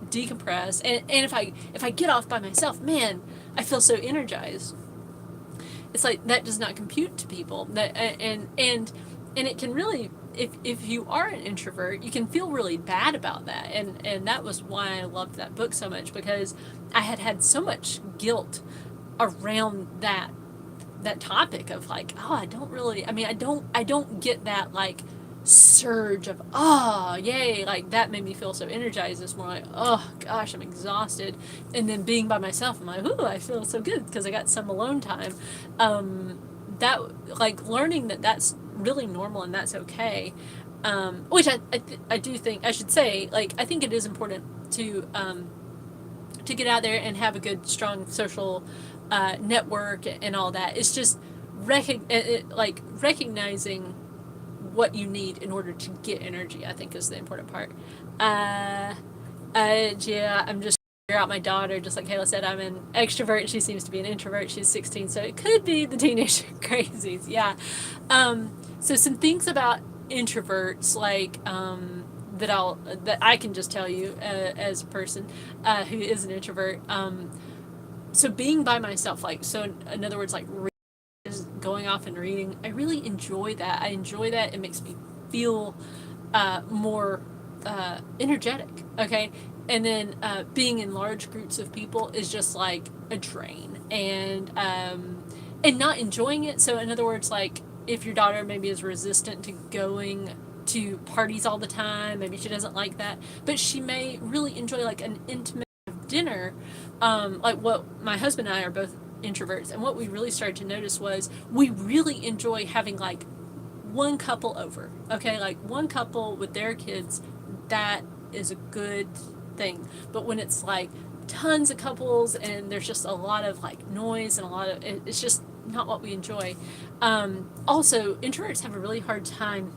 decompress. And if I get off by myself, man, I feel so energized. It's like that does not compute to people. That and it can really, if you are an introvert, you can feel really bad about that. And that was why I loved that book so much, because I had so much guilt around that topic of like, oh, I don't get that like surge of, oh yay, like that made me feel so energized. It's more like, oh gosh, I'm exhausted. And then being by myself, I'm like, ooh, I feel so good because I got some alone time. That, like, learning that that's really normal and that's okay. Which I do think I should say, like, I think it is important to get out there and have a good strong social network and all that. It's just recognizing what you need in order to get energy, I think, is the important part. Yeah, I'm just figure out my daughter, just like Kayla said, I'm an extrovert. She seems to be an introvert. She's 16, so it could be the teenage crazies. Yeah. So some things about introverts, like, that I can just tell you as a person who is an introvert. So being by myself, like, so in other words, like, just going off and reading, I really enjoy that. I enjoy that. It makes me feel more energetic. Okay. And then being in large groups of people is just like a drain, and not enjoying it. So in other words, like, if your daughter maybe is resistant to going to parties all the time, maybe she doesn't like that, but she may really enjoy like an intimate dinner. Like, what my husband and I are both introverts, and what we really started to notice was we really enjoy having like one couple over. Okay, like one couple with their kids, that is a good thing. But when it's like tons of couples and there's just a lot of like noise and a lot of it's just not what we enjoy. Also, introverts have a really hard time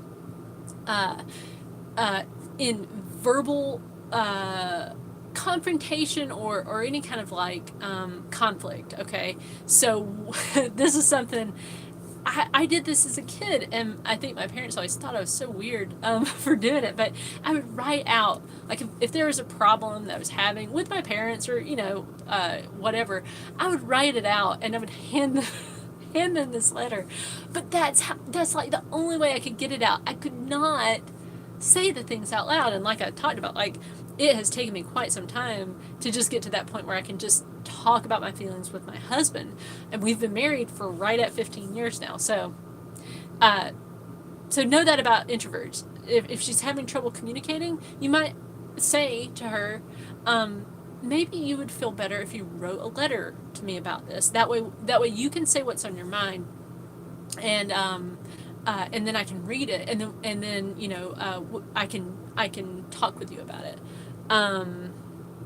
uh, in verbal confrontation or any kind of like conflict. Okay, so this is something I did this as a kid, and I think my parents always thought I was so weird for doing it. But I would write out, like, if there was a problem that I was having with my parents, or whatever, I would write it out and I would hand them this letter. But that's like the only way I could get it out. I could not say the things out loud, and like I talked about, like, it has taken me quite some time to just get to that point where I can just talk about my feelings with my husband, and we've been married for right at 15 years now. So know that about introverts. If she's having trouble communicating, you might say to her, maybe you would feel better if you wrote a letter to me about this. That way you can say what's on your mind, and then I can read it, and then I can talk with you about it.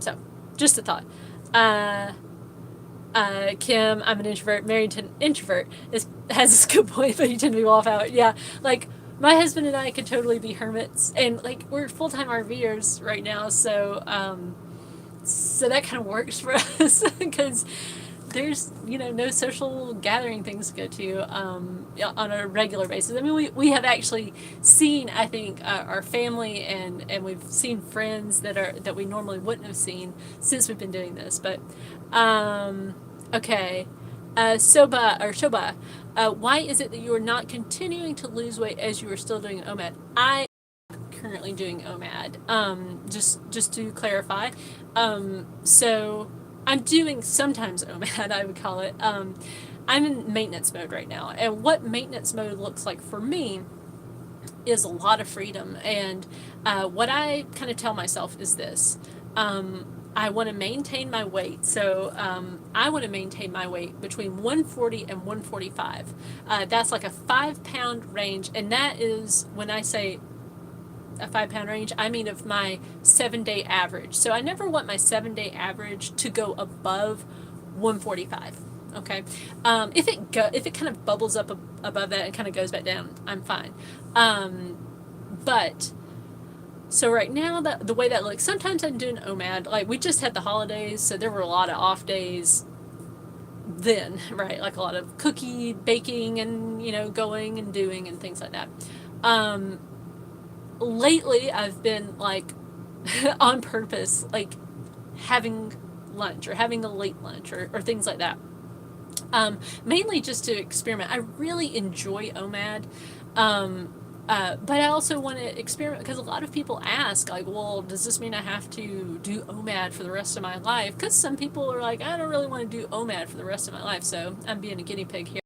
So, just a thought. Kim, I'm an introvert, married to an introvert, has this good point, but you tend to be off out. Yeah, like, my husband and I could totally be hermits, and like, we're full-time RVers right now, so that kind of works for us, because there's no social gathering things to go to on a regular basis. I mean, we have actually seen, I think, our family and we've seen friends that we normally wouldn't have seen since we've been doing this. But okay, Shoba, why is it that you are not continuing to lose weight as you are still doing OMAD? I currently doing OMAD. Just to clarify, so I'm doing sometimes OMAD, I would call it. I'm in maintenance mode right now, and what maintenance mode looks like for me is a lot of freedom. And what I kind of tell myself is this. I want to maintain my weight. So I want to maintain my weight between 140 and 145. That's like a 5-pound range. And that is, when I say a 5-pound range, I mean of my 7-day average. So I never want my 7-day average to go above 145. Okay, if it kind of bubbles up above that and kind of goes back down, I'm fine. But so right now, the way that looks, sometimes I'm doing OMAD. Like, we just had the holidays, so there were a lot of off days then, right? Like a lot of cookie baking and going and doing and things like that. Lately I've been like on purpose, like having lunch or having a late lunch or things like that. Mainly just to experiment. I really enjoy OMAD. But I also want to experiment because a lot of people ask, like, well, does this mean I have to do OMAD for the rest of my life? Because some people are like, I don't really want to do OMAD for the rest of my life, so I'm being a guinea pig here.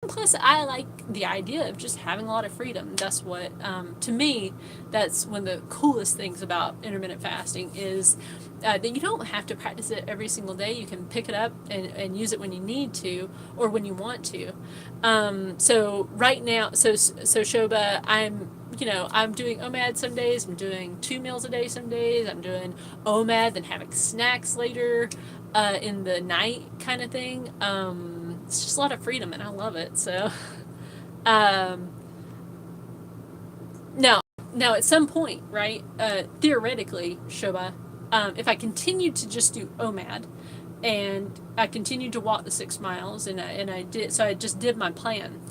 Plus, I like the idea of just having a lot of freedom. That's what, to me, that's one of the coolest things about intermittent fasting is that you don't have to practice it every single day. You can pick it up and use it when you need to or when you want to. So right now, so Shoba, I'm doing OMAD some days. I'm doing 2 meals a day some days. I'm doing OMAD, then having snacks later in the night kind of thing. It's just a lot of freedom, and I love it. So, now at some point, right? Theoretically, Shoba, if I continued to just do OMAD, and I continued to walk the 6 miles, and I did, so I just did my plan.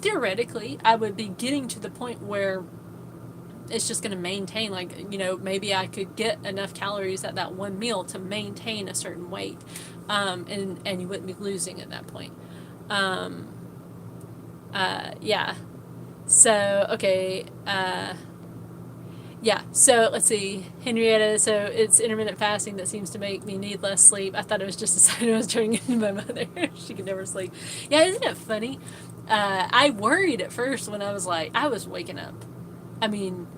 Theoretically, I would be getting to the point where it's just going to maintain, like, maybe I could get enough calories at that one meal to maintain a certain weight, and you wouldn't be losing at that point. Yeah. So, okay. Yeah, so let's see, Henrietta, so it's intermittent fasting that seems to make me need less sleep. I thought it was just a sign I was turning into my mother. She could never sleep. Yeah, isn't it funny? I worried at first when I was waking up. I mean,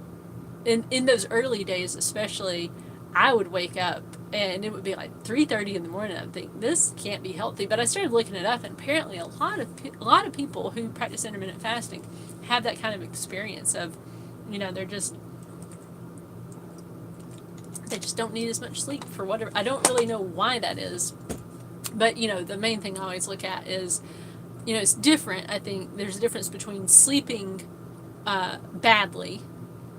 in those early days especially, I would wake up and it would be like 3:30 in the morning. I'd think, this can't be healthy. But I started looking it up, and apparently a lot of people who practice intermittent fasting have that kind of experience of, they just don't need as much sleep for whatever. I don't really know why that is. But, the main thing I always look at is, it's different. I think there's a difference between sleeping badly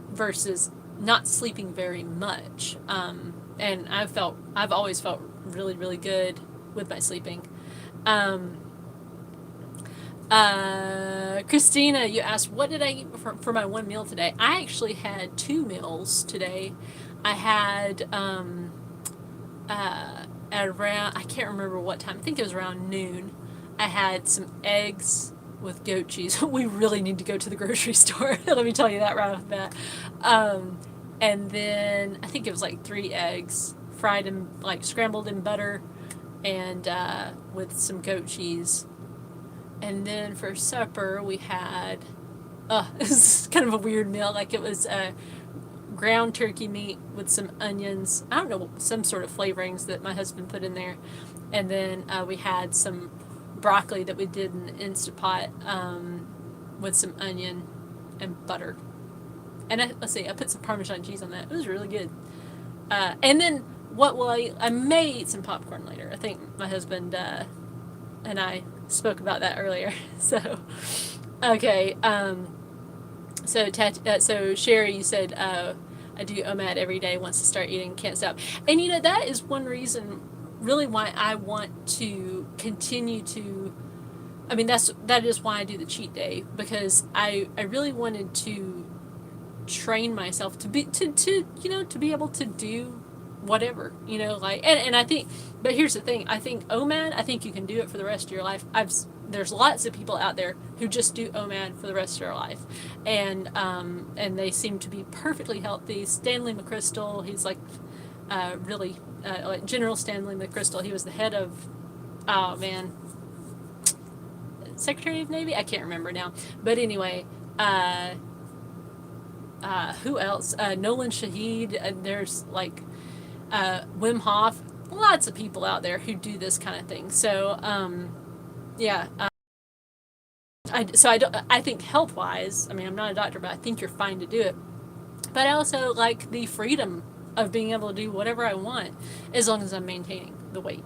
versus not sleeping very much. And I've always felt really, really good with my sleeping. Christina, you asked, what did I eat for my one meal today? I actually had 2 meals today. I had, at around, I can't remember what time, I think it was around noon, I had some eggs with goat cheese. We really need to go to the grocery store. Let me tell you that right off the bat. And then I think it was like 3 eggs fried in, like, scrambled in butter and with some goat cheese. And then for supper we had, this is kind of a weird meal. Like, it was ground turkey meat with some onions. I don't know, some sort of flavorings that my husband put in there. And then we had some broccoli that we did in the Instapot with some onion and butter. And I put some Parmesan cheese on that. It was really good. And then I may eat some popcorn later. I think my husband and I spoke about that earlier. So, okay. So Sherry, you said I do OMAD every day. Once I start eating, can't stop. And that is one reason really why I want to continue to, I mean, that is why I do the cheat day, because I really wanted to train myself to be, to be able to do whatever, like, and I think, but here's the thing, I think OMAD, I think you can do it for the rest of your life. There's lots of people out there who just do OMAD for the rest of their life, and they seem to be perfectly healthy. Stanley McChrystal, he's like, really, like General Stanley McChrystal, he was the head of, oh man, Secretary of Navy, I can't remember now, but anyway, who else? Nolan Shahid. There's like Wim Hof. Lots of people out there who do this kind of thing. So yeah. I think health wise. I mean, I'm not a doctor, but I think you're fine to do it. But I also like the freedom of being able to do whatever I want, as long as I'm maintaining the weight.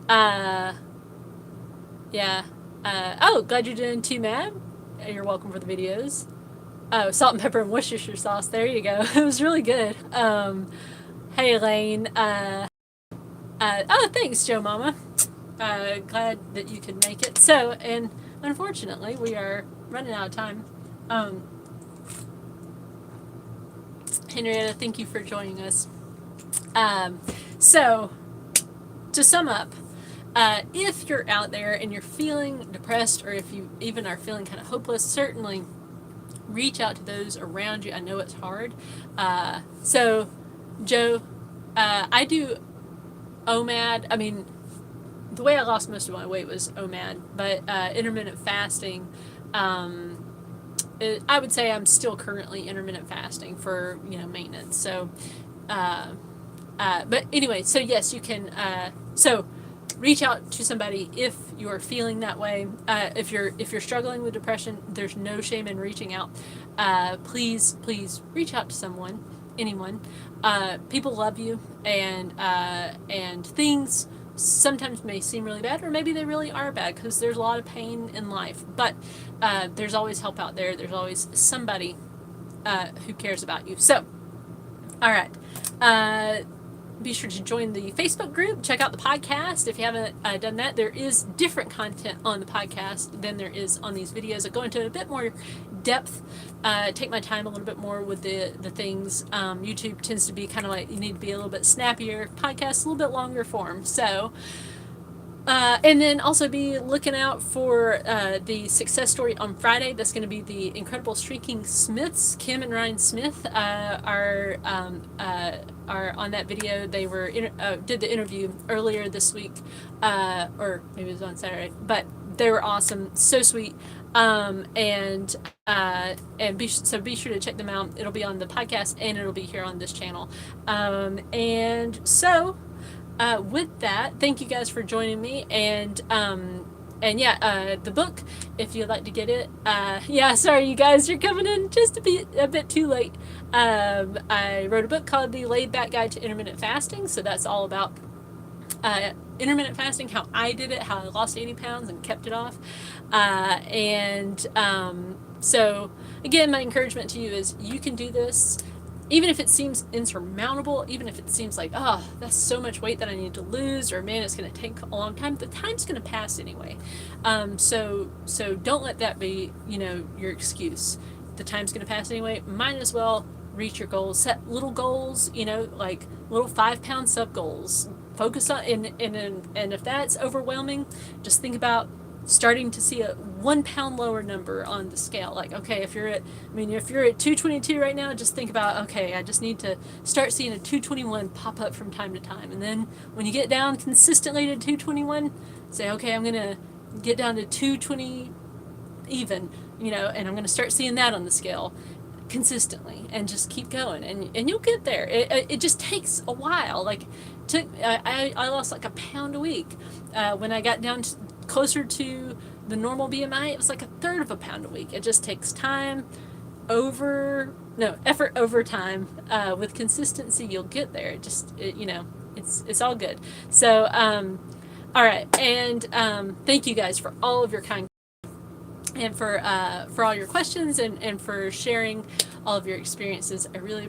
Yeah. Oh, glad you're doing too, Mad. You're welcome for the videos. Oh, salt and pepper and Worcestershire sauce. There you go. It was really good. Hey, Elaine. Oh, thanks, Joe Mama. Glad that you could make it. So, and unfortunately, we are running out of time. Henrietta, thank you for joining us. So, to sum up, if you're out there and you're feeling depressed, or if you even are feeling kind of hopeless, certainly reach out to those around you. I know it's hard. So, Joe, I do OMAD. I mean, the way I lost most of my weight was OMAD, but intermittent fasting, I would say I'm still currently intermittent fasting for, maintenance. So, but anyway, so yes, you can, so reach out to somebody if you're feeling that way. If you're struggling with depression, there's no shame in reaching out. Please reach out to someone, anyone. People love you, and things sometimes may seem really bad, or maybe they really are bad, because there's a lot of pain in life. But there's always help out there. There's always somebody who cares about you. So, all right. Be sure to join the Facebook group. Check out the podcast if you haven't done that. There is different content on the podcast than there is on these videos. I go into a bit more depth, take my time a little bit more with the things. YouTube tends to be kind of like, you need to be a little bit snappier. Podcast a little bit longer form. So, and then also be looking out for the success story on Friday. That's going to be the incredible Shrinking Smiths. Kim and Ryan Smith are on that video. They were did the interview earlier this week, or maybe it was on Saturday. But they were awesome, so sweet. And be sure to check them out. It'll be on the podcast and it'll be here on this channel. And so. With that, thank you guys for joining me, and yeah, the book, if you'd like to get it, yeah, sorry you guys, you're coming in just a bit too late. I wrote a book called The Laid Back Guide to Intermittent Fasting, so that's all about intermittent fasting, how I did it, how I lost 80 pounds and kept it off, so again, my encouragement to you is you can do this. Even if it seems insurmountable, even if it seems like, oh, that's so much weight that I need to lose, or man, it's going to take a long time, the time's going to pass anyway. So don't let that be, your excuse. The time's going to pass anyway. Might as well reach your goals. Set little goals, like little 5-pound sub goals. Focus on, and if that's overwhelming, just think about starting to see a 1 pound lower number on the scale. Like, okay, if you're at 222 right now, just think about, okay, I just need to start seeing a 221 pop up from time to time. And then when you get down consistently to 221, say, okay, I'm going to get down to 220 even, and I'm going to start seeing that on the scale consistently, and just keep going, and you'll get there. It just takes a while. Like, I lost like a pound a week. When I got down to closer to the normal BMI, it was like a third of a pound a week. It just takes time, effort over time. With consistency, you'll get there. It's all good. So, all right, and thank you guys for all of your kind, and for all your questions, and for sharing all of your experiences. I really